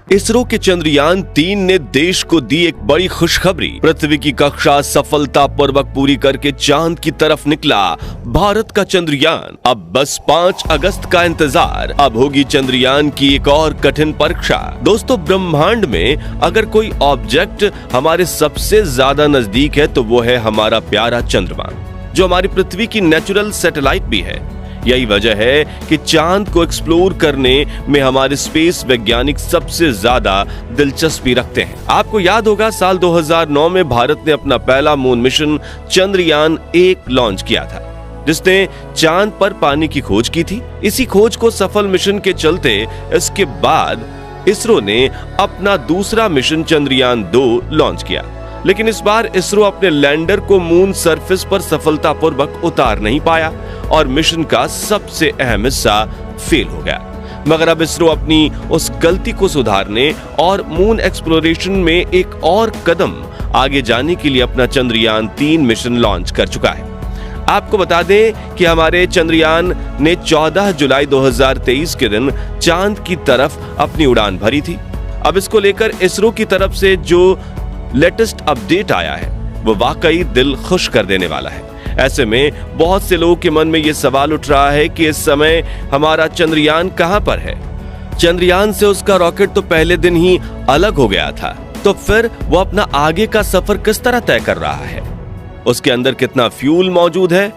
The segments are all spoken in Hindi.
इसरो के चंद्रयान 3 ने देश को दी एक बड़ी खुशखबरी। पृथ्वी की कक्षा सफलतापूर्वक पूरी करके चांद की तरफ निकला भारत का चंद्रयान। अब बस 5 अगस्त का इंतजार। अब होगी चंद्रयान की एक और कठिन परीक्षा। दोस्तों, ब्रह्मांड में अगर कोई ऑब्जेक्ट हमारे सबसे ज्यादा नजदीक है तो वो है हमारा प्यारा चंद्रमा, जो हमारी पृथ्वी की नेचुरल सैटेलाइट भी है। यही वजह है कि चांद को एक्सप्लोर करने में हमारे स्पेस वैज्ञानिक सबसे ज्यादा दिलचस्पी रखते हैं। आपको याद होगा, साल 2009 में भारत ने अपना पहला मून मिशन चंद्रयान 1 लॉन्च किया था, जिसने चांद पर पानी की खोज की थी। इसी खोज को सफल मिशन के चलते इसके बाद इसरो ने अपना दूसरा मिशन चंद्रयान 2 लॉन्च किया। लेकिन इस बार इसरो अपने लैंडर को मून सरफेस पर सफलतापूर्वक उतार नहीं पाया और मिशन का सबसे अहम हिस्सा फेल हो गया। मगर अब इसरो अपनी उस गलती को सुधारने और मून एक्सप्लोरेशन में एक और कदम आगे जाने के लिए अपना चंद्रयान 3 मिशन लॉन्च कर चुका है। आपको बता दें कि हमारे चंद्रयान ने 14 जुलाई 2023 के दिन चांद की तरफ अपनी उड़ान भरी थी। अब इसको लेकर इसरो की तरफ से जो लेटेस्ट अपडेट आया है वो वाकई दिल खुश कर देने वाला है। ऐसे में बहुत से लोगों के मन में ये सवाल उठ रहा है कि इस समय हमारा चंद्रयान कहां पर है। चंद्रयान से उसका रॉकेट तो पहले दिन ही अलग हो गया था, तो फिर वो अपना आगे का सफर किस तरह तय कर रहा है? उसके अंदर कितना फ्यूल मौजूद है?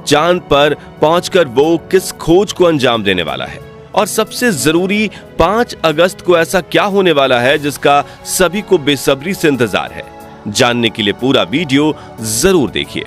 चांद पर पहुंचकर वो किस खोज को अंजाम देने वाला है? और सबसे जरूरी, 5 अगस्त को ऐसा क्या होने वाला है जिसका सभी को बेसब्री से इंतजार है? जानने के लिए पूरा वीडियो जरूर देखिए।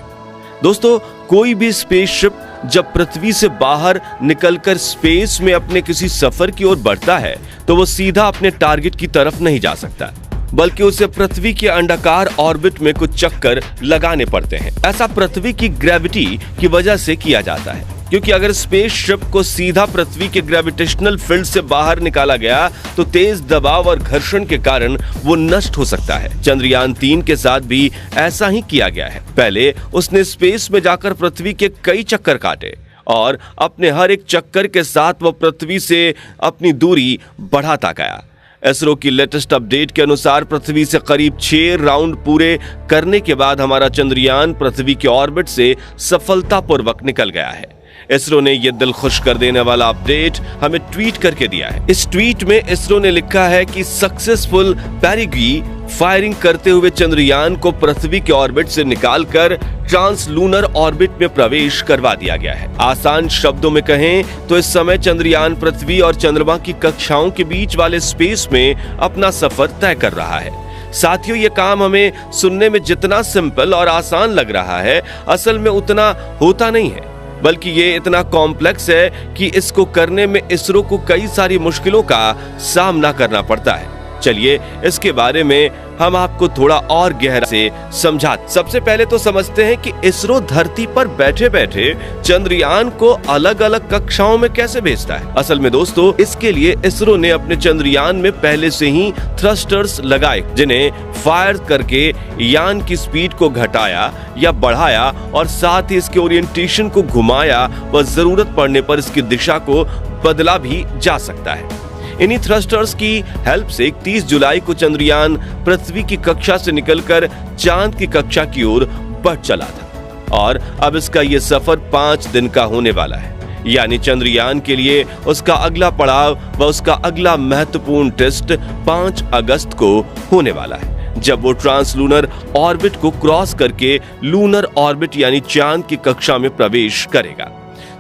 दोस्तों, कोई भी स्पेसशिप जब पृथ्वी से बाहर निकलकर स्पेस में अपने किसी सफर की ओर बढ़ता है तो वो सीधा अपने टारगेट की तरफ नहीं जा सकता, बल्कि उसे पृथ्वी के अंडाकार ऑर्बिट में कुछ चक्कर लगाने पड़ते हैं। ऐसा पृथ्वी की ग्रेविटी की वजह से किया जाता है, क्योंकि अगर स्पेसशिप को सीधा पृथ्वी के ग्रेविटेशनल फील्ड से बाहर निकाला गया तो तेज दबाव और घर्षण के कारण वो नष्ट हो सकता है। चंद्रयान 3 के साथ भी ऐसा ही किया गया है। पहले उसने स्पेस में जाकर पृथ्वी के कई चक्कर काटे और अपने हर एक चक्कर के साथ वो पृथ्वी से अपनी दूरी बढ़ाता गया। इसरो की लेटेस्ट अपडेट के अनुसार पृथ्वी से करीब 6 राउंड पूरे करने के बाद हमारा चंद्रयान पृथ्वी के ऑर्बिट से सफलतापूर्वक निकल गया है। इसरो ने यह दिल खुश कर देने वाला अपडेट हमें ट्वीट करके दिया है। इस ट्वीट में इसरो ने लिखा है कि सक्सेसफुल पेरिगी फायरिंग करते हुए चंद्रयान को पृथ्वी के ऑर्बिट से निकालकर ट्रांसलूनर ऑर्बिट में प्रवेश करवा दिया गया है। आसान शब्दों में कहें तो इस समय चंद्रयान पृथ्वी और चंद्रमा की कक्षाओं के बीच वाले स्पेस में अपना सफर तय कर रहा है। साथियों, ये काम हमें सुनने में जितना सिंपल और आसान लग रहा है, असल में उतना होता नहीं है, बल्कि ये इतना कॉम्प्लेक्स है कि इसको करने में इसरो को कई सारी मुश्किलों का सामना करना पड़ता है। चलिए इसके बारे में हम आपको थोड़ा और गहरा से समझाते। सबसे पहले तो समझते हैं कि इसरो धरती पर बैठे बैठे चंद्रयान को अलग अलग कक्षाओं में कैसे भेजता है। असल में दोस्तों, इसके लिए इसरो ने अपने चंद्रयान में पहले से ही थ्रस्टर्स लगाए, जिन्हें फायर करके यान की स्पीड को घटाया या बढ़ाया और साथ ही इसके ओरिएंटेशन को घुमाया व जरूरत पड़ने पर इसकी दिशा को बदला भी जा सकता है। इन्हीं थ्रस्टर्स की हेल्प से 30 जुलाई को चंद्रयान पृथ्वी की कक्षा से निकलकर चांद की कक्षा की ओर बढ़ चला था और अब इसका ये सफर 5 दिन का होने वाला है। यानी चंद्रयान के लिए उसका अगला पड़ाव व उसका अगला महत्वपूर्ण टेस्ट 5 अगस्त को होने वाला है, जब वो ट्रांसलूनर ऑर्बिट को क्रॉस करके लूनर ऑर्बिट यानी चांद की कक्षा में प्रवेश करेगा।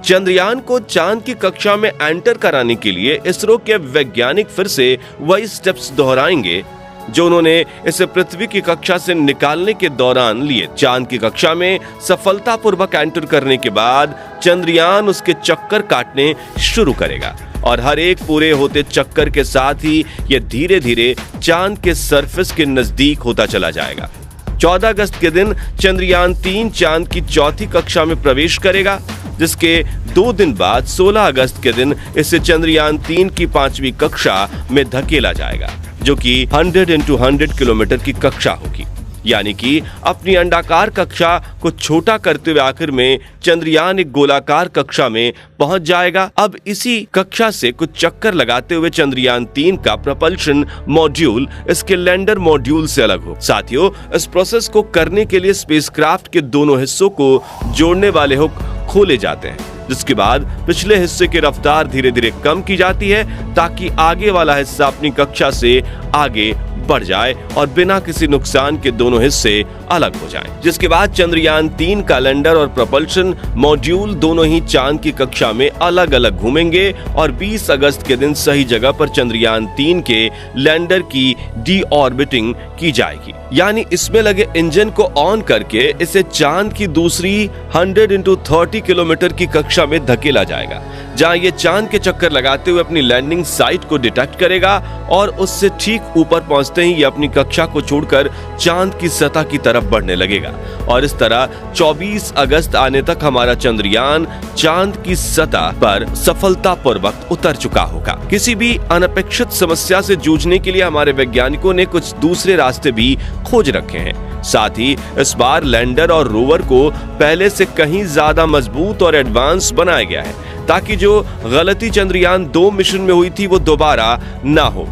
चंद्रयान को चांद की कक्षा में एंटर कराने के लिए इसरो के वैज्ञानिक फिर से वही स्टेप्स दोहराएंगे जो उन्होंने इसे पृथ्वी की कक्षा से निकालने के दौरान लिए। चांद की कक्षा में सफलतापूर्वक एंटर करने के बाद चंद्रयान उसके चक्कर काटने शुरू करेगा और हर एक पूरे होते चक्कर के साथ ही यह धीरे धीरे चांद के सरफेस के नजदीक होता चला जाएगा। 14 अगस्त के दिन चंद्रयान 3 चांद की चौथी कक्षा में प्रवेश करेगा, जिसके 2 दिन बाद 16 अगस्त के दिन इसे चंद्रयान 3 की 5वीं कक्षा में धकेला जाएगा, जो कि 100 × 100 किलोमीटर की कक्षा होगी। यानी कि अपनी अंडाकार कक्षा को छोटा करते हुए आखिर में चंद्रयान एक गोलाकार कक्षा में पहुंच जाएगा। अब इसी कक्षा से कुछ चक्कर लगाते हुए चंद्रयान 3 का propulsion मॉड्यूल इसके लैंडर मॉड्यूल से अलग हो। साथियों, इस प्रोसेस को करने के लिए स्पेसक्राफ्ट के दोनों हिस्सों को जोड़ने वाले हुक खोले जाते हैं, जिसके बाद पिछले हिस्से की रफ्तार धीरे धीरे कम की जाती है ताकि आगे वाला हिस्सा अपनी कक्षा से आगे बढ़ जाए और बिना किसी नुकसान के दोनों हिस्से अलग हो जाएं। जिसके बाद चंद्रयान 3 का लैंडर और propulsion मॉड्यूल दोनों ही चांद की कक्षा में अलग अलग घूमेंगे और 20 अगस्त के दिन सही जगह पर चंद्रयान 3 के लैंडर की डीऑर्बिटिंग की जाएगी। यानी इसमें लगे इंजन को ऑन करके इसे चांद की दूसरी 100x30 किलोमीटर की कक्षा में धकेला जाएगा, जहां ये चांद के चक्कर लगाते हुए अपनी लैंडिंग साइट को डिटेक्ट करेगा और उससे ठीक ऊपर पहुंचते ही ये अपनी कक्षा को छोड़कर चांद की सतह की तरफ बढ़ने लगेगा और इस तरह 24 अगस्त आने तक हमारा चंद्रयान चांद की सतह पर सफलतापूर्वक उतर चुका होगा। किसी भी अनपेक्षित समस्या से जूझने के लिए हमारे वैज्ञानिकों ने कुछ दूसरे रास्ते भी खोज रखे हैं। साथ ही इस बार लैंडर और रोवर को पहले से कहीं ज्यादा मजबूत और एडवांस बनाया गया है ताकि जो गलती चंद्रयान 2 मिशन में हुई थी वो दोबारा ना हो।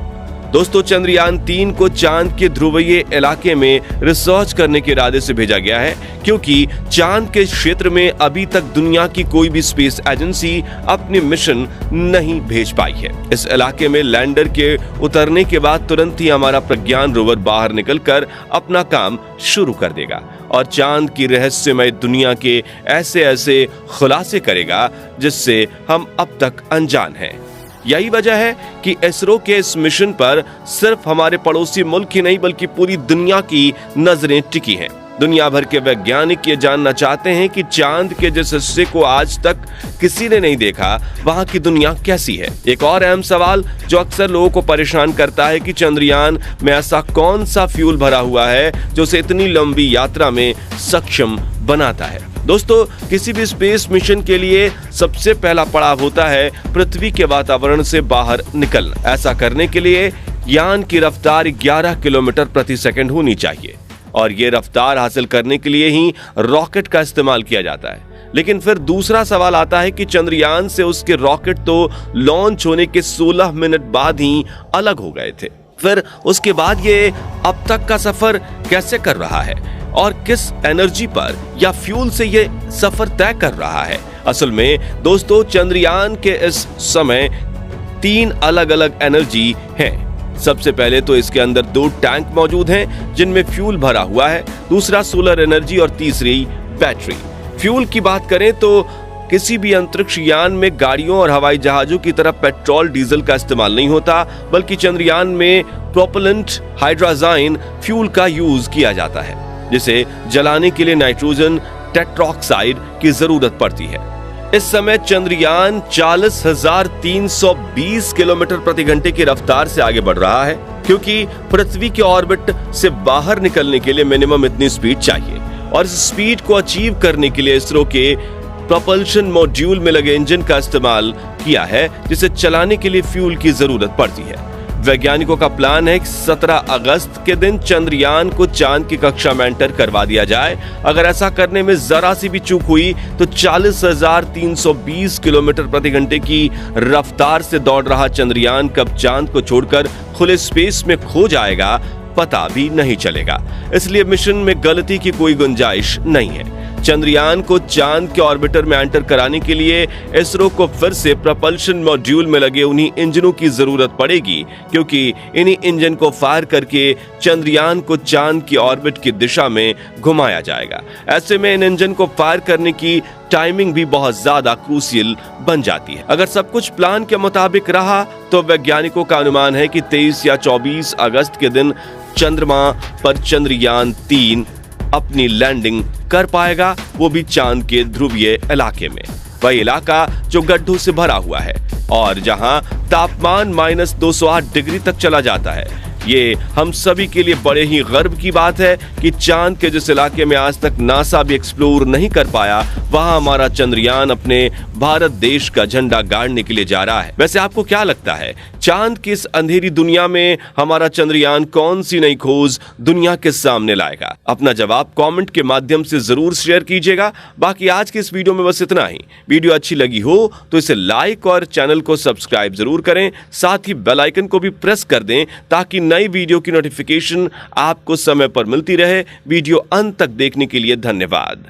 दोस्तों, चंद्रयान 3 को चांद के ध्रुवीय इलाके में रिसर्च करने के इरादे से भेजा गया है, क्योंकि चांद के क्षेत्र में अभी तक दुनिया की कोई भी स्पेस एजेंसी अपने मिशन नहीं भेज पाई है। इस इलाके में लैंडर के उतरने के बाद तुरंत ही हमारा प्रज्ञान रोवर बाहर निकलकर अपना काम शुरू कर देगा और चांद की रहस्यमय दुनिया के ऐसे ऐसे खुलासे करेगा जिससे हम अब तक अनजान हैं। यही वजह है कि इसरो के इस मिशन पर सिर्फ हमारे पड़ोसी मुल्क ही नहीं बल्कि पूरी दुनिया की नजरें टिकी हैं। दुनिया भर के वैज्ञानिक ये जानना चाहते हैं कि चांद के जिस हिस्से को आज तक किसी ने नहीं देखा वहां की दुनिया कैसी है। एक और अहम सवाल जो अक्सर लोगों को परेशान करता है कि चंद्रयान में ऐसा कौन सा फ्यूल भरा हुआ है जो उसे इतनी लंबी यात्रा में सक्षम बनाता है। दोस्तों, किसी भी स्पेस मिशन के लिए सबसे पहला पड़ाव होता है पृथ्वी के वातावरण से बाहर निकलना। ऐसा करने के लिए यान की रफ्तार 11 किलोमीटर प्रति सेकंड होनी चाहिए और ये रफ्तार हासिल करने के लिए ही रॉकेट का इस्तेमाल किया जाता है। लेकिन फिर दूसरा सवाल आता है कि चंद्रयान से उसके रॉकेट तो लॉन्च होने के 16 मिनट बाद ही अलग हो गए थे। फिर उसके बाद ये अब तक का सफर कैसे कर रहा है और किस एनर्जी पर या फ्यूल से ये सफर तय कर रहा है। असल में दोस्तों, चंद्रयान के इस समय 3 अलग अलग एनर्जी हैं। सबसे पहले तो इसके अंदर 2 टैंक मौजूद हैं जिनमें फ्यूल भरा हुआ है, दूसरा सोलर एनर्जी और तीसरी बैटरी। फ्यूल की बात करें तो किसी भी अंतरिक्ष यान में गाड़ियों और हवाई जहाजों की तरह पेट्रोल डीजल का इस्तेमाल नहीं होता, बल्कि चंद्रयान में प्रोपेलेंट हाइड्रोजन फ्यूल का यूज किया जाता है, जिसे जलाने के लिए नाइट्रोजन टेट्रोक्साइड की जरूरत पड़ती है। इस समय चंद्रयान 40,320 किलोमीटर प्रति घंटे की रफ्तार से आगे बढ़ रहा है, क्योंकि पृथ्वी के ऑर्बिट से बाहर निकलने के लिए मिनिमम इतनी स्पीड चाहिए और इस स्पीड को अचीव करने के लिए इसरो के प्रोपल्शन मॉड्यूल में लगे इंजन का इस्तेमाल किया है, जिसे चलाने के लिए फ्यूल की जरूरत पड़ती है। वैज्ञानिकों का प्लान है कि 17 अगस्त के दिन चंद्रयान को चांद की कक्षा में एंटर करवा दिया जाए। अगर ऐसा करने में जरा सी भी चूक हुई तो 40,320 किलोमीटर प्रति घंटे की रफ्तार से दौड़ रहा चंद्रयान कब चांद को छोड़कर खुले स्पेस में खो जाएगा पता भी नहीं चलेगा। इसलिए मिशन में गलती की कोई गुंजाइश नहीं है। चंद्रयान को चांद के ऑर्बिटर में एंटर कराने के लिए इसरो को फिर से प्रोपल्शन मॉड्यूल में लगे उन्हीं इंजनों की जरूरत पड़ेगी, क्योंकि इन्हीं इंजन को फायर करके चंद्रयान को चांद की ऑर्बिट की दिशा में घुमाया जाएगा। ऐसे में इन इंजन को फायर करने की टाइमिंग भी बहुत ज्यादा क्रूशियल बन जाती है। अगर सब कुछ प्लान के मुताबिक रहा तो वैज्ञानिकों का अनुमान है कि 23 या 24 अगस्त के दिन चंद्रमा पर चंद्रयान 3 अपनी लैंडिंग कर पाएगा, वो भी चांद के ध्रुवीय इलाके में, वह इलाका जो गड्ढों से भरा हुआ है और जहां तापमान -208 डिग्री तक चला जाता है। ये हम सभी के लिए बड़े ही गर्व की बात है कि चांद के जिस इलाके में आज तक नासा भी एक्सप्लोर नहीं कर पाया, वहां हमारा चंद्रयान अपने भारत देश का झंडा गाड़ने के लिए जा रहा है। वैसे आपको क्या लगता है, चांद की इस अंधेरी दुनिया में हमारा चंद्रयान कौन सी नई खोज दुनिया के सामने लाएगा? अपना जवाब कमेंट के माध्यम से जरूर शेयर कीजिएगा। बाकी आज के इस वीडियो में बस इतना ही। वीडियो अच्छी लगी हो तो इसे लाइक और चैनल को सब्सक्राइब जरूर करें, साथ ही बेल आइकन को भी प्रेस कर दें ताकि नई वीडियो की नोटिफिकेशन आपको समय पर मिलती रहे। वीडियो अंत तक देखने के लिए धन्यवाद।